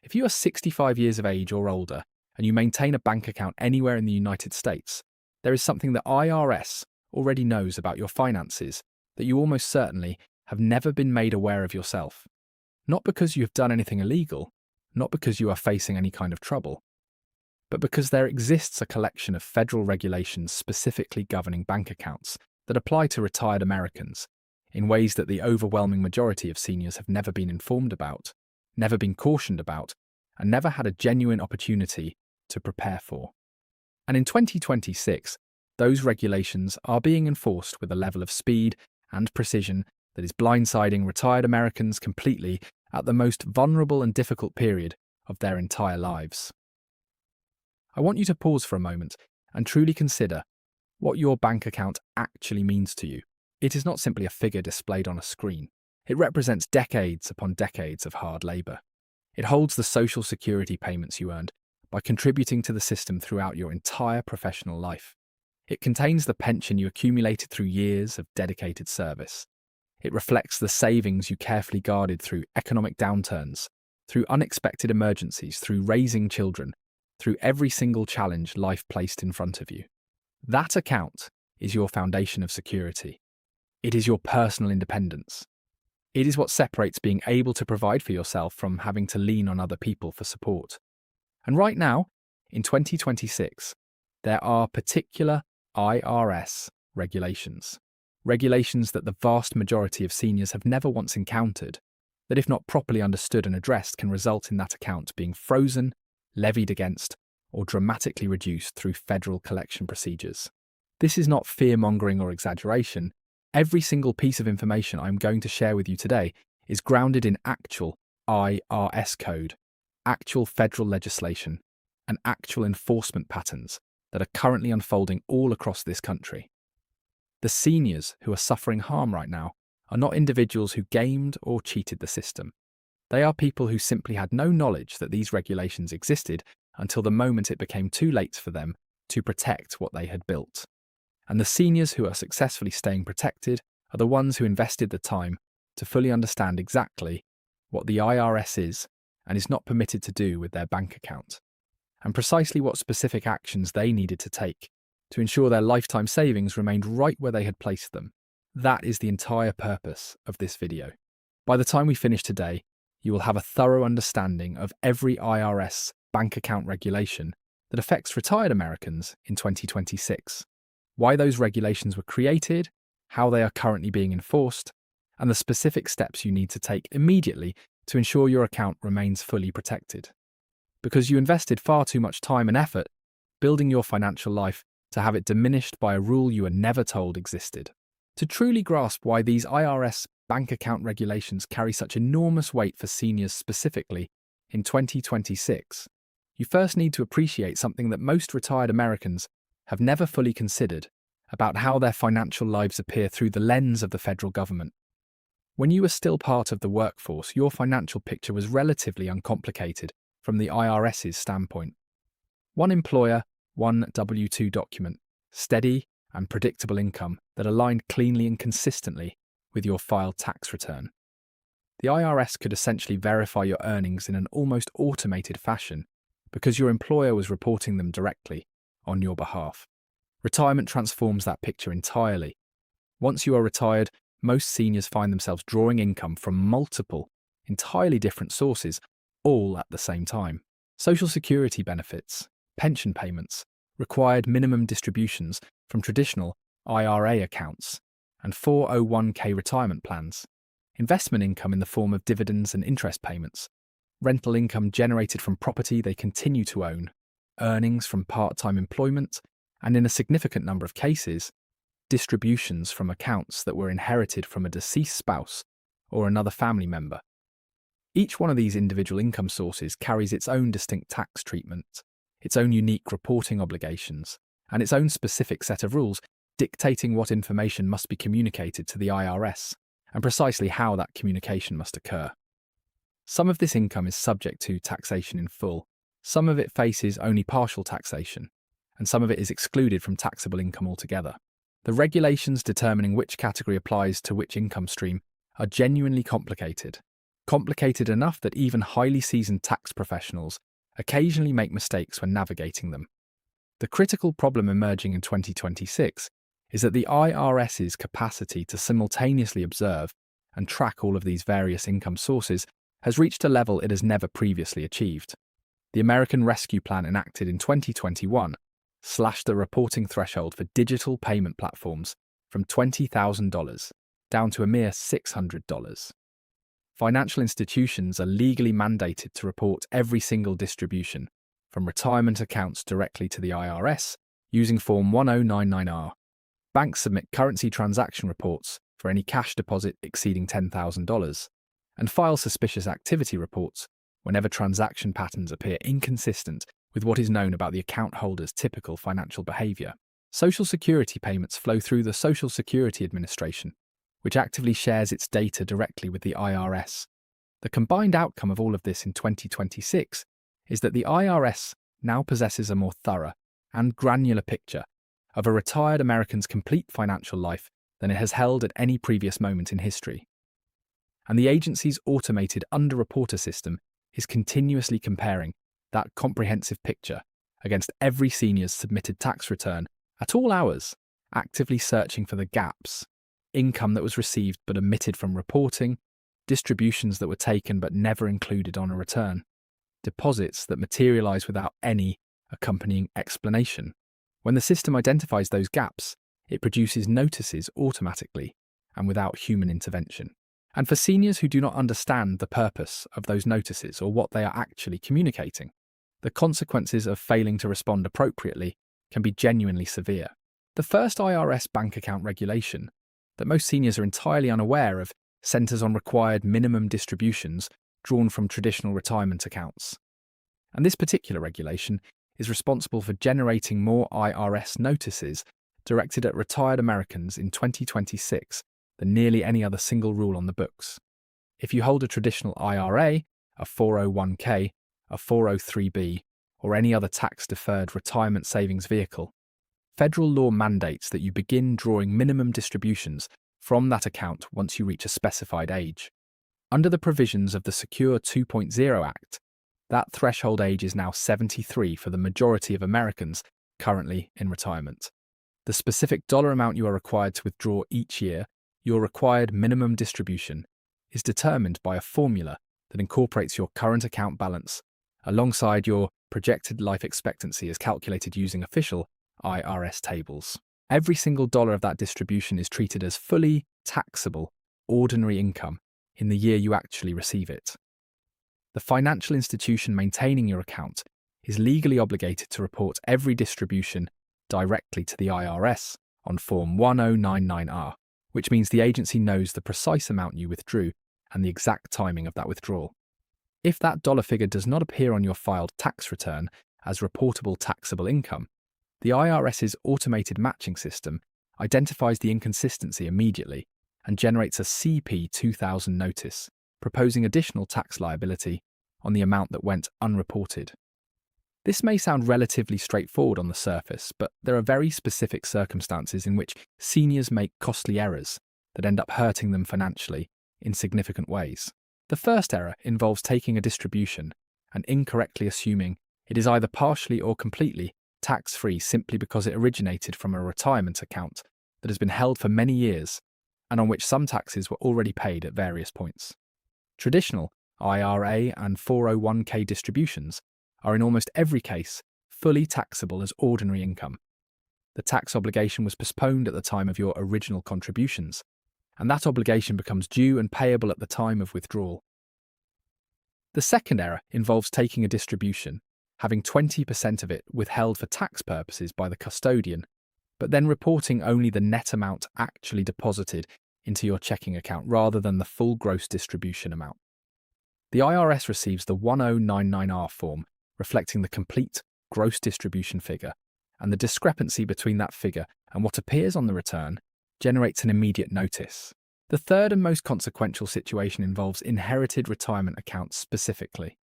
If you are 65 years of age or older and you maintain a bank account anywhere in the United States, there is something the IRS already knows about your finances that you almost certainly have never been made aware of yourself. Not because you have done anything illegal, not because you are facing any kind of trouble, but because there exists a collection of federal regulations specifically governing bank accounts that apply to retired Americans in ways that the overwhelming majority of seniors have never been informed about, never been cautioned about, and never had a genuine opportunity to prepare for. And in 2026, those regulations are being enforced with a level of speed and precision that is blindsiding retired Americans completely at the most vulnerable and difficult period of their entire lives. I want you to pause for a moment and truly consider what your bank account actually means to you. It is not simply a figure displayed on a screen. It represents decades upon decades of hard labour. It holds the social security payments you earned by contributing to the system throughout your entire professional life. It contains the pension you accumulated through years of dedicated service. It reflects the savings you carefully guarded through economic downturns, through unexpected emergencies, through raising children, through every single challenge life placed in front of you. That account is your foundation of security. It is your personal independence. It is what separates being able to provide for yourself from having to lean on other people for support. And right now, in 2026, there are particular IRS regulations. Regulations that the vast majority of seniors have never once encountered, that if not properly understood and addressed can result in that account being frozen, levied against, or dramatically reduced through federal collection procedures. This is not fear-mongering or exaggeration. Every single piece of information I'm going to share with you today is grounded in actual IRS code, actual federal legislation, and actual enforcement patterns that are currently unfolding all across this country. The seniors who are suffering harm right now are not individuals who gamed or cheated the system. They are people who simply had no knowledge that these regulations existed until the moment it became too late for them to protect what they had built. And the seniors who are successfully staying protected are the ones who invested the time to fully understand exactly what the IRS is and is not permitted to do with their bank account, and precisely what specific actions they needed to take to ensure their lifetime savings remained right where they had placed them. That is the entire purpose of this video. By the time we finish today, you will have a thorough understanding of every IRS bank account regulation that affects retired Americans in 2026, why those regulations were created, how they are currently being enforced, and the specific steps you need to take immediately to ensure your account remains fully protected. Because you invested far too much time and effort building your financial life to have it diminished by a rule you were never told existed. To truly grasp why these IRS bank account regulations carry such enormous weight for seniors specifically in 2026, you first need to appreciate something that most retired Americans have never fully considered about how their financial lives appear through the lens of the federal government. When you were still part of the workforce, your financial picture was relatively uncomplicated from the IRS's standpoint. One employer, one W-2 document, steady and predictable income that aligned cleanly and consistently with your filed tax return. The IRS could essentially verify your earnings in an almost automated fashion because your employer was reporting them directly on your behalf. Retirement transforms that picture entirely. Once you are retired, most seniors find themselves drawing income from multiple, entirely different sources, all at the same time. Social security benefits, pension payments, required minimum distributions from traditional IRA accounts, and 401k retirement plans, investment income in the form of dividends and interest payments, rental income generated from property they continue to own, earnings from part-time employment, and in a significant number of cases, distributions from accounts that were inherited from a deceased spouse or another family member. Each one of these individual income sources carries its own distinct tax treatment, its own unique reporting obligations, and its own specific set of rules dictating what information must be communicated to the IRS and precisely how that communication must occur. Some of this income is subject to taxation in full, some of it faces only partial taxation, and some of it is excluded from taxable income altogether. The regulations determining which category applies to which income stream are genuinely complicated, complicated enough that even highly seasoned tax professionals occasionally make mistakes when navigating them. The critical problem emerging in 2026 is that the IRS's capacity to simultaneously observe and track all of these various income sources has reached a level it has never previously achieved. The American Rescue Plan enacted in 2021 slashed the reporting threshold for digital payment platforms from $20,000 down to a mere $600. Financial institutions are legally mandated to report every single distribution from retirement accounts directly to the IRS using Form 1099R. Banks submit currency transaction reports for any cash deposit exceeding $10,000 and file suspicious activity reports whenever transaction patterns appear inconsistent with what is known about the account holder's typical financial behavior. Social Security payments flow through the Social Security Administration, which actively shares its data directly with the IRS. The combined outcome of all of this in 2026 is that the IRS now possesses a more thorough and granular picture of a retired American's complete financial life than it has held at any previous moment in history. And the agency's automated underreporter system is continuously comparing that comprehensive picture against every senior's submitted tax return at all hours, actively searching for the gaps: income that was received but omitted from reporting, distributions that were taken but never included on a return, deposits that materialize without any accompanying explanation. When the system identifies those gaps, it produces notices automatically and without human intervention. And for seniors who do not understand the purpose of those notices or what they are actually communicating, the consequences of failing to respond appropriately can be genuinely severe. The first IRS bank account regulation, that most seniors are entirely unaware of, centres on required minimum distributions drawn from traditional retirement accounts. And this particular regulation is responsible for generating more IRS notices directed at retired Americans in 2026 than nearly any other single rule on the books. If you hold a traditional IRA, a 401k, a 403b, or any other tax-deferred retirement savings vehicle, federal law mandates that you begin drawing minimum distributions from that account once you reach a specified age. Under the provisions of the Secure 2.0 Act, that threshold age is now 73 for the majority of Americans currently in retirement. The specific dollar amount you are required to withdraw each year, your required minimum distribution, is determined by a formula that incorporates your current account balance alongside your projected life expectancy as calculated using official IRS tables. Every single dollar of that distribution is treated as fully taxable, ordinary income in the year you actually receive it. The financial institution maintaining your account is legally obligated to report every distribution directly to the IRS on Form 1099R, which means the agency knows the precise amount you withdrew and the exact timing of that withdrawal. If that dollar figure does not appear on your filed tax return as reportable taxable income, the IRS's automated matching system identifies the inconsistency immediately and generates a CP 2000 notice, proposing additional tax liability on the amount that went unreported. This may sound relatively straightforward on the surface, but there are very specific circumstances in which seniors make costly errors that end up hurting them financially in significant ways. The first error involves taking a distribution and incorrectly assuming it is either partially or completely tax-free simply because it originated from a retirement account that has been held for many years and on which some taxes were already paid at various points. Traditional IRA and 401k distributions are in almost every case fully taxable as ordinary income. The tax obligation was postponed at the time of your original contributions, and that obligation becomes due and payable at the time of withdrawal. The second error involves taking a distribution, having 20% of it withheld for tax purposes by the custodian, but then reporting only the net amount actually deposited into your checking account rather than the full gross distribution amount. The IRS receives the 1099R form reflecting the complete gross distribution figure, and the discrepancy between that figure and what appears on the return generates an immediate notice. The third and most consequential situation involves inherited retirement accounts specifically.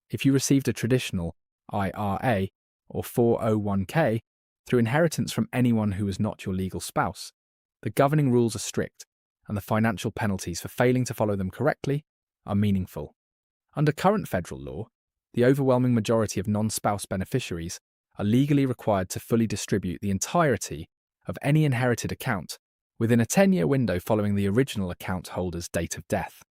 If you received a traditional IRA or 401k through inheritance from anyone who was not your legal spouse, the governing rules are strict, and the financial penalties for failing to follow them correctly are meaningful. Under current federal law, the overwhelming majority of non-spouse beneficiaries are legally required to fully distribute the entirety of any inherited account within a 10-year window following the original account holder's date of death.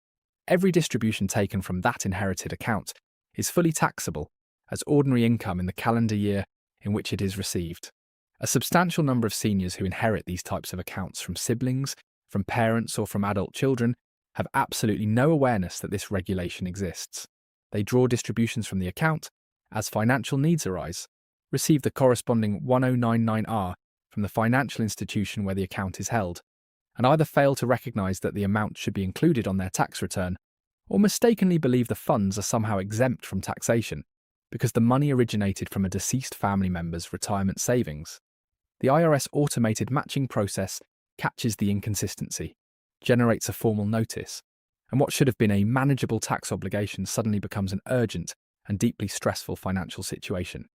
Every distribution taken from that inherited account is fully taxable as ordinary income in the calendar year in which it is received. A substantial number of seniors who inherit these types of accounts from siblings, from parents, or from adult children have absolutely no awareness that this regulation exists. They draw distributions from the account as financial needs arise, receive the corresponding 1099R from the financial institution where the account is held, and either fail to recognise that the amount should be included on their tax return, or mistakenly believe the funds are somehow exempt from taxation because the money originated from a deceased family member's retirement savings. The IRS automated matching process catches the inconsistency, generates a formal notice, and what should have been a manageable tax obligation suddenly becomes an urgent and deeply stressful financial situation.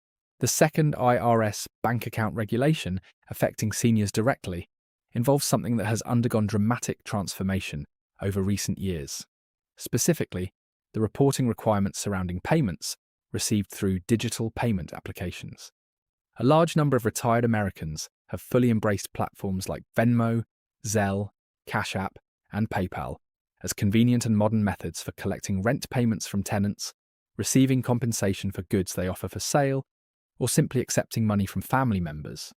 The second IRS bank account regulation affecting seniors directly involves something that has undergone dramatic transformation over recent years. Specifically, the reporting requirements surrounding payments received through digital payment applications. A large number of retired Americans have fully embraced platforms like Venmo, Zelle, Cash App, and PayPal as convenient and modern methods for collecting rent payments from tenants, receiving compensation for goods they offer for sale, or simply accepting money from family members.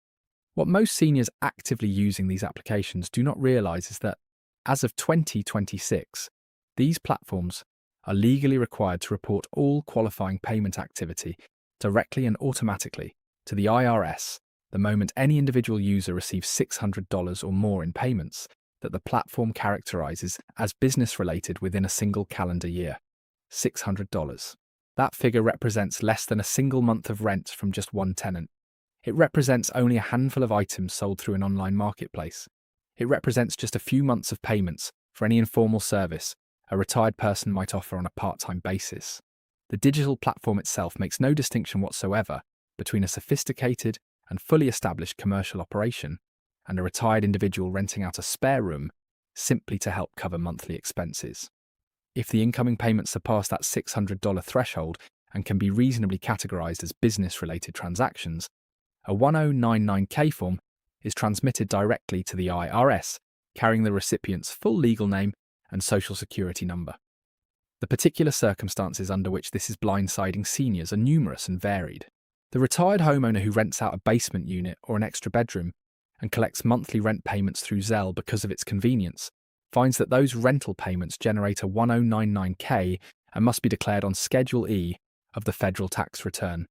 What most seniors actively using these applications do not realise is that, as of 2026, these platforms are legally required to report all qualifying payment activity directly and automatically to the IRS the moment any individual user receives $600 or more in payments that the platform characterises as business-related within a single calendar year. $600. That figure represents less than a single month of rent from just one tenant. It represents only a handful of items sold through an online marketplace. It represents just a few months of payments for any informal service a retired person might offer on a part-time basis. The digital platform itself makes no distinction whatsoever between a sophisticated and fully established commercial operation and a retired individual renting out a spare room simply to help cover monthly expenses. If the incoming payments surpass that $600 threshold and can be reasonably categorized as business-related transactions, a 1099K form is transmitted directly to the IRS, carrying the recipient's full legal name and social security number. The particular circumstances under which this is blindsiding seniors are numerous and varied. The retired homeowner who rents out a basement unit or an extra bedroom and collects monthly rent payments through Zelle because of its convenience finds that those rental payments generate a 1099K and must be declared on Schedule E of the federal tax return.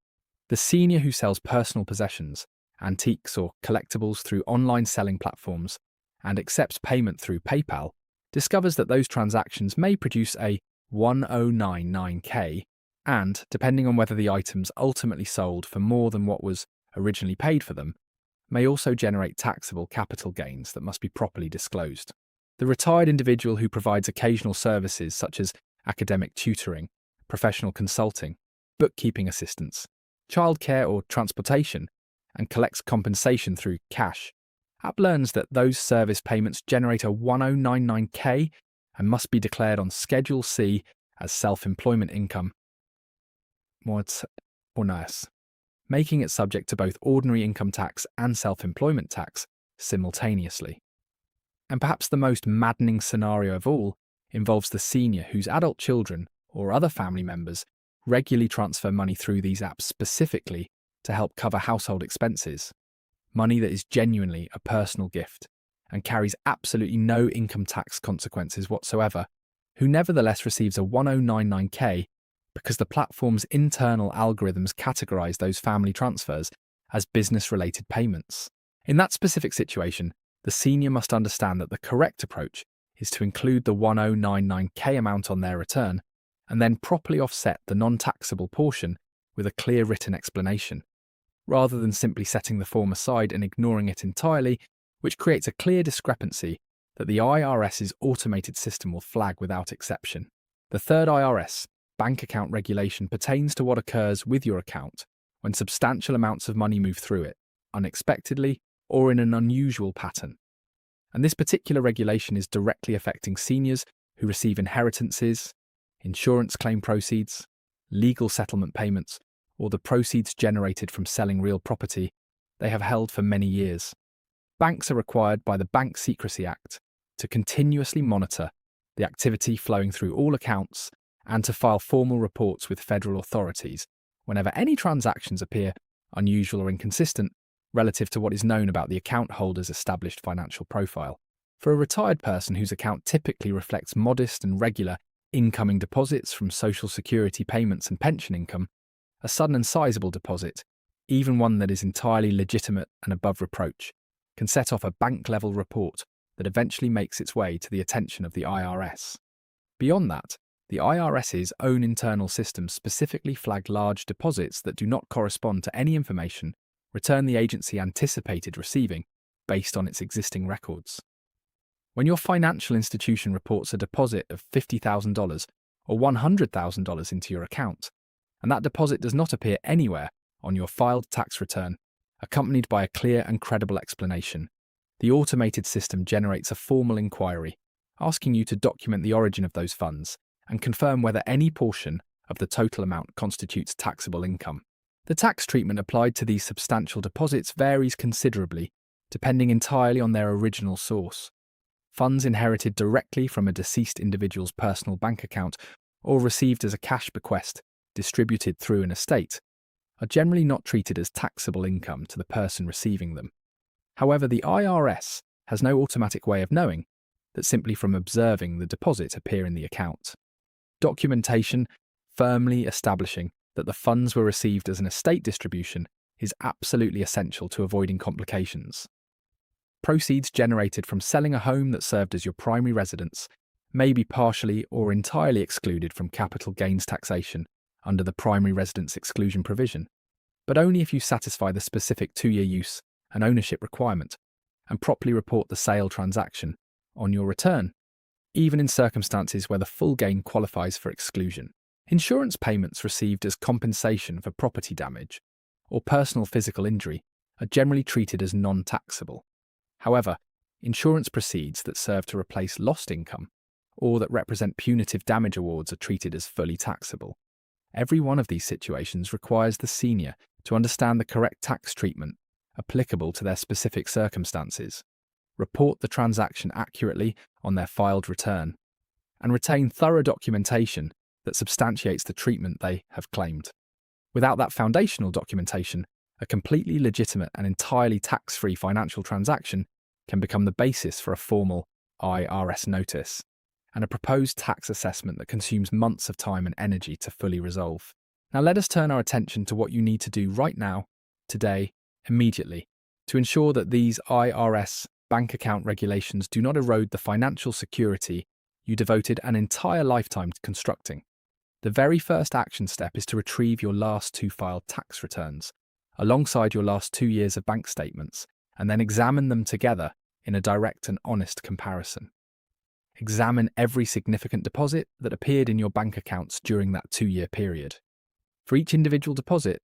The senior who sells personal possessions, antiques or collectibles through online selling platforms and accepts payment through PayPal discovers that those transactions may produce a 1099K and, depending on whether the items ultimately sold for more than what was originally paid for them, may also generate taxable capital gains that must be properly disclosed. The retired individual who provides occasional services such as academic tutoring, professional consulting, bookkeeping assistance, childcare or transportation, and collects compensation through cash, learns that those service payments generate a 1099K and must be declared on Schedule C as self-employment income, making it subject to both ordinary income tax and self-employment tax simultaneously. And perhaps the most maddening scenario of all involves the senior whose adult children or other family members regularly transfer money through these apps specifically to help cover household expenses, money that is genuinely a personal gift and carries absolutely no income tax consequences whatsoever, who nevertheless receives a 1099K because the platform's internal algorithms categorize those family transfers as business-related payments. In that specific situation, the senior must understand that the correct approach is to include the 1099K amount on their return and then properly offset the non-taxable portion with a clear written explanation, rather than simply setting the form aside and ignoring it entirely, which creates a clear discrepancy that the IRS's automated system will flag without exception. The third IRS bank account regulation pertains to what occurs with your account when substantial amounts of money move through it, unexpectedly or in an unusual pattern. And this particular regulation is directly affecting seniors who receive inheritances, insurance claim proceeds, legal settlement payments, or the proceeds generated from selling real property they have held for many years. Banks are required by the Bank Secrecy Act to continuously monitor the activity flowing through all accounts and to file formal reports with federal authorities whenever any transactions appear unusual or inconsistent relative to what is known about the account holder's established financial profile. For a retired person whose account typically reflects modest and regular incoming deposits from Social Security payments and pension income, a sudden and sizable deposit, even one that is entirely legitimate and above reproach, can set off a bank-level report that eventually makes its way to the attention of the IRS. Beyond that, the IRS's own internal systems specifically flag large deposits that do not correspond to any information return the agency anticipated receiving based on its existing records. When your financial institution reports a deposit of $50,000 or $100,000 into your account, and that deposit does not appear anywhere on your filed tax return, accompanied by a clear and credible explanation, the automated system generates a formal inquiry, asking you to document the origin of those funds and confirm whether any portion of the total amount constitutes taxable income. The tax treatment applied to these substantial deposits varies considerably, depending entirely on their original source. Funds inherited directly from a deceased individual's personal bank account or received as a cash bequest distributed through an estate are generally not treated as taxable income to the person receiving them. However, the IRS has no automatic way of knowing that simply from observing the deposit appear in the account. Documentation firmly establishing that the funds were received as an estate distribution is absolutely essential to avoiding complications. Proceeds generated from selling a home that served as your primary residence may be partially or entirely excluded from capital gains taxation under the primary residence exclusion provision, but only if you satisfy the specific 2-year use and ownership requirement and properly report the sale transaction on your return, even in circumstances where the full gain qualifies for exclusion. Insurance payments received as compensation for property damage or personal physical injury are generally treated as non-taxable. However, insurance proceeds that serve to replace lost income or that represent punitive damage awards are treated as fully taxable. Every one of these situations requires the senior to understand the correct tax treatment applicable to their specific circumstances, report the transaction accurately on their filed return, and retain thorough documentation that substantiates the treatment they have claimed. Without that foundational documentation, a completely legitimate and entirely tax-free financial transaction can become the basis for a formal IRS notice and a proposed tax assessment that consumes months of time and energy to fully resolve. Now let us turn our attention to what you need to do right now, today, immediately, to ensure that these IRS bank account regulations do not erode the financial security you devoted an entire lifetime to constructing. The very first action step is to retrieve your last 2 filed tax returns, alongside your last 2 years of bank statements, and then examine them together in a direct and honest comparison. Examine every significant deposit that appeared in your bank accounts during that 2-year period. For each individual deposit,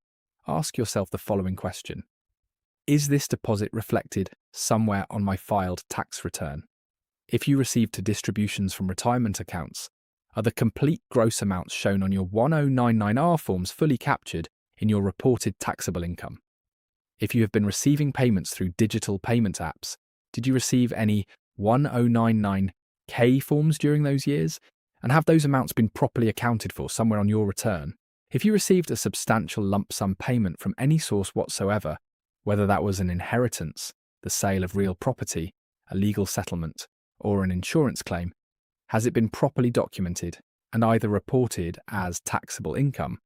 ask yourself the following question. Is this deposit reflected somewhere on my filed tax return? If you received distributions from retirement accounts, are the complete gross amounts shown on your 1099R forms fully captured in your reported taxable income? If you have been receiving payments through digital payment apps, did you receive any 1099K forms during those years? And have those amounts been properly accounted for somewhere on your return? If you received a substantial lump sum payment from any source whatsoever, whether that was an inheritance, the sale of real property, a legal settlement, or an insurance claim, has it been properly documented and either reported as taxable income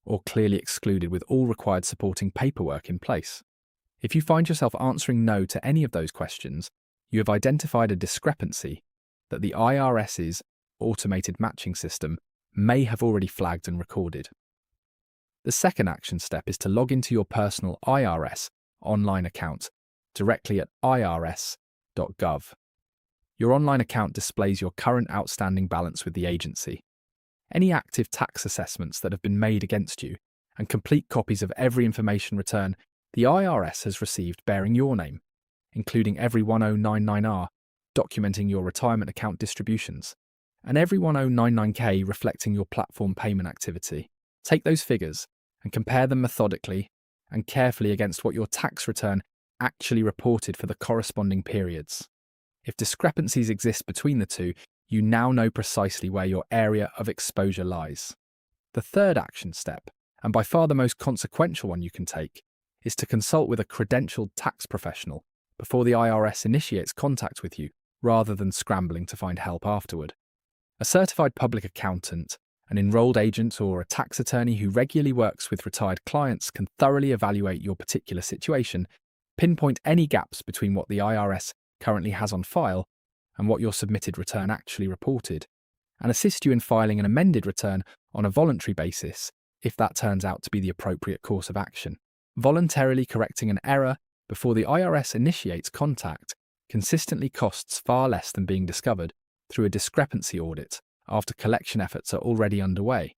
or clearly excluded with all required supporting paperwork in place? If you find yourself answering no to any of those questions, you have identified a discrepancy that the IRS's automated matching system may have already flagged and recorded. The second action step is to log into your personal IRS online account directly at irs.gov. Your online account displays your current outstanding balance with the agency, any active tax assessments that have been made against you, and complete copies of every information return the IRS has received bearing your name, including every 1099R documenting your retirement account distributions, and every 1099K reflecting your platform payment activity. Take those figures and compare them methodically and carefully against what your tax return actually reported for the corresponding periods. If discrepancies exist between the two, you now know precisely where your area of exposure lies. The third action step, and by far the most consequential one you can take, is to consult with a credentialed tax professional before the IRS initiates contact with you, rather than scrambling to find help afterward. A certified public accountant, an enrolled agent, or a tax attorney who regularly works with retired clients can thoroughly evaluate your particular situation, pinpoint any gaps between what the IRS currently has on file and what your submitted return actually reported, and assist you in filing an amended return on a voluntary basis if that turns out to be the appropriate course of action. Voluntarily correcting an error before the IRS initiates contact consistently costs far less than being discovered through a discrepancy audit after collection efforts are already underway.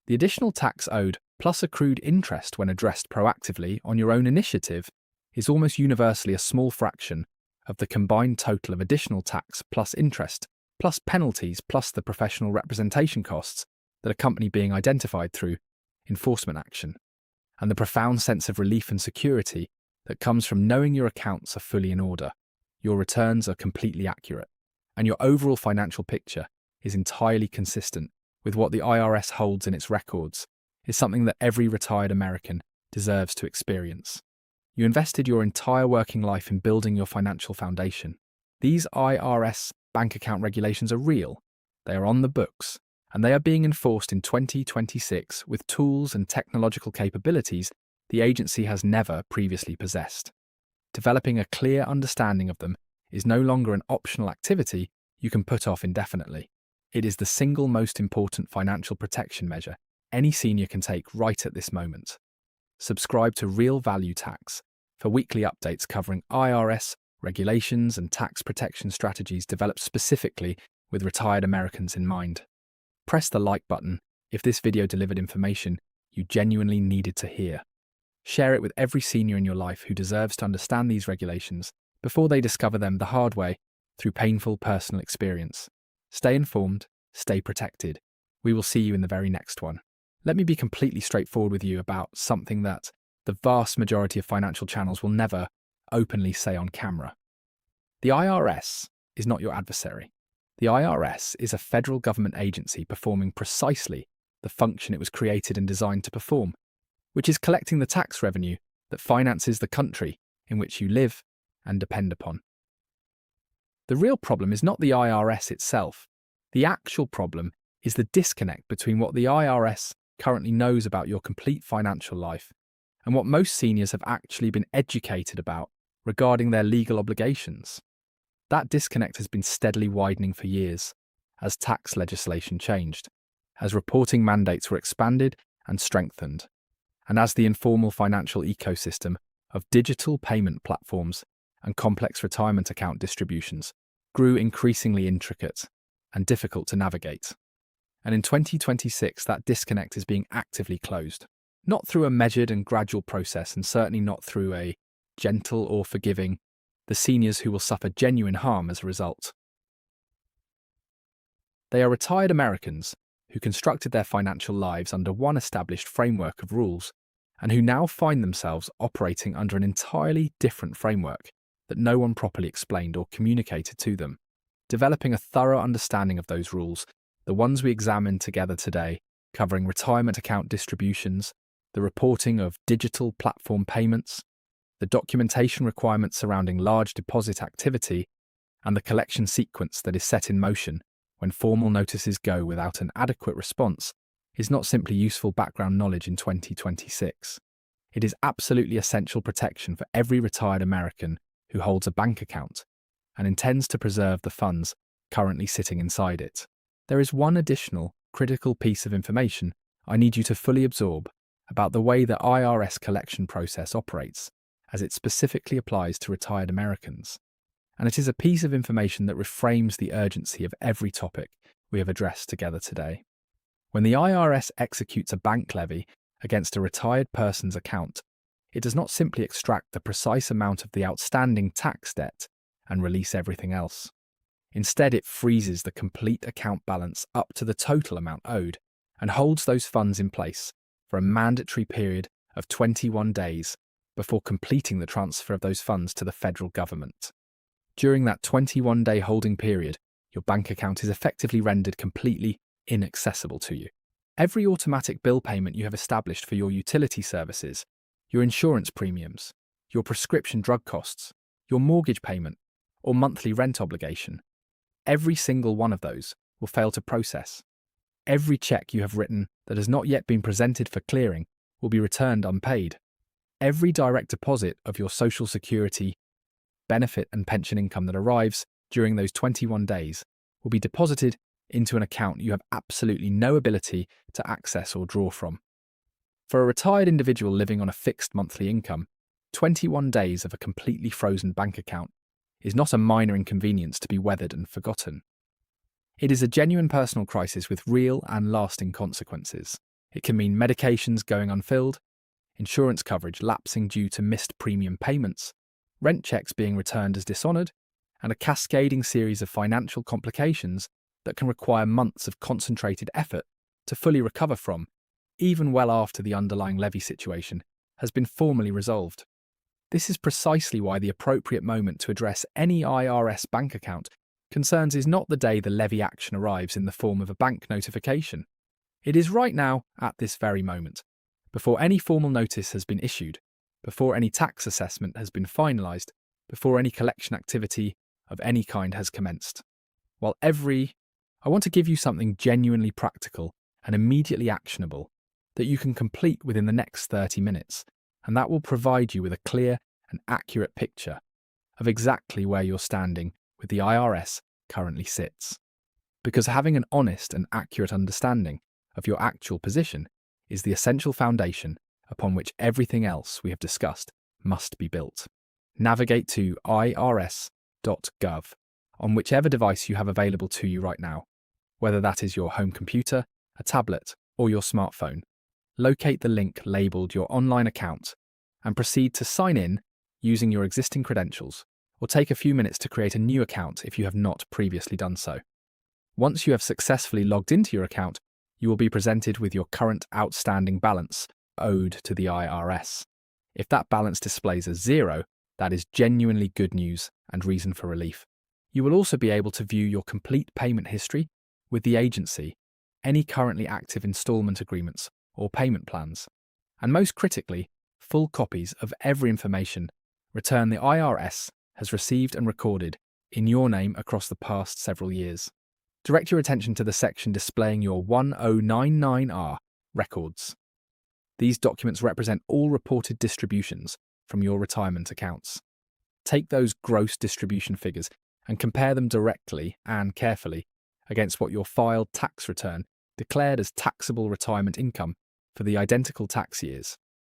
The additional tax owed plus accrued interest when addressed proactively on your own initiative is almost universally a small fraction of the combined total of additional tax plus interest plus penalties plus the professional representation costs that accompany being identified through enforcement action, and the profound sense of relief and security that comes from knowing your accounts are fully in order, your returns are completely accurate, and your overall financial picture is entirely consistent with what the IRS holds in its records, is something that every retired American deserves to experience. You invested your entire working life in building your financial foundation. These IRS bank account regulations are real, they are on the books, and they are being enforced in 2026 with tools and technological capabilities the agency has never previously possessed. Developing a clear understanding of them is no longer an optional activity you can put off indefinitely. It is the single most important financial protection measure any senior can take right at this moment. Subscribe to Real Value Tax for weekly updates covering IRS, regulations, and tax protection strategies developed specifically with retired Americans in mind. Press the like button if this video delivered information you genuinely needed to hear. Share it with every senior in your life who deserves to understand these regulations before they discover them the hard way through painful personal experience. Stay informed, stay protected. We will see you in the very next one. Let me be completely straightforward with you about something that the vast majority of financial channels will never openly say on camera. The IRS is not your adversary. The IRS is a federal government agency performing precisely the function it was created and designed to perform, which is collecting the tax revenue that finances the country in which you live and depend upon. The real problem is not the IRS itself. The actual problem is the disconnect between what the IRS currently knows about your complete financial life and what most seniors have actually been educated about regarding their legal obligations. That disconnect has been steadily widening for years as tax legislation changed, as reporting mandates were expanded and strengthened, and as the informal financial ecosystem of digital payment platforms and complex retirement account distributions grew increasingly intricate and difficult to navigate. And in 2026, that disconnect is being actively closed, not through a measured and gradual process, and certainly not through a gentle or forgiving the seniors who will suffer genuine harm as a result. They are retired Americans who constructed their financial lives under one established framework of rules and who now find themselves operating under an entirely different framework that no one properly explained or communicated to them. Developing a thorough understanding of those rules, the ones we examined together today, covering retirement account distributions, the reporting of digital platform payments, the documentation requirements surrounding large deposit activity, and the collection sequence that is set in motion when formal notices go without an adequate response, is not simply useful background knowledge in 2026. It is absolutely essential protection for every retired American who holds a bank account and intends to preserve the funds currently sitting inside it. There is one additional critical piece of information I need you to fully absorb about the way the IRS collection process operates as it specifically applies to retired Americans. And it is a piece of information that reframes the urgency of every topic we have addressed together today. When the IRS executes a bank levy against a retired person's account, it does not simply extract the precise amount of the outstanding tax debt and release everything else. Instead, it freezes the complete account balance up to the total amount owed and holds those funds in place for a mandatory period of 21 days before completing the transfer of those funds to the federal government. During that 21-day holding period, your bank account is effectively rendered completely inaccessible to you. Every automatic bill payment you have established for your utility services, your insurance premiums, your prescription drug costs, your mortgage payment, or monthly rent obligation, every single one of those will fail to process. Every check you have written that has not yet been presented for clearing will be returned unpaid. Every direct deposit of your Social Security, benefit and pension income that arrives during those 21 days will be deposited into an account you have absolutely no ability to access or draw from. For a retired individual living on a fixed monthly income, 21 days of a completely frozen bank account is not a minor inconvenience to be weathered and forgotten. It is a genuine personal crisis with real and lasting consequences. It can mean medications going unfilled, insurance coverage lapsing due to missed premium payments, rent checks being returned as dishonoured, and a cascading series of financial complications that can require months of concentrated effort to fully recover from, even well after the underlying levy situation has been formally resolved. This is precisely why the appropriate moment to address any IRS bank account concerns is not the day the levy action arrives in the form of a bank notification. It is right now, at this very moment, before any formal notice has been issued, before any tax assessment has been finalised, before any collection activity of any kind has commenced. I want to give you something genuinely practical and immediately actionable that you can complete within the next 30 minutes, and that will provide you with a clear and accurate picture of exactly where you're standing with the IRS currently sits. Because having an honest and accurate understanding of your actual position is the essential foundation upon which everything else we have discussed must be built. Navigate to irs.gov on whichever device you have available to you right now, whether that is your home computer, a tablet, or your smartphone. Locate the link labelled Your Online Account and proceed to sign in using your existing credentials, or take a few minutes to create a new account if you have not previously done so. Once you have successfully logged into your account, you will be presented with your current outstanding balance owed to the IRS. If that balance displays as 0, that is genuinely good news and reason for relief. You will also be able to view your complete payment history with the agency, any currently active installment agreements or payment plans, and most critically, full copies of every information return the IRS has received and recorded in your name across the past several years. Direct your attention to the section displaying your 1099R records. These documents represent all reported distributions from your retirement accounts. Take those gross distribution figures and compare them directly and carefully against what your filed tax return declared as taxable retirement income for the identical tax years.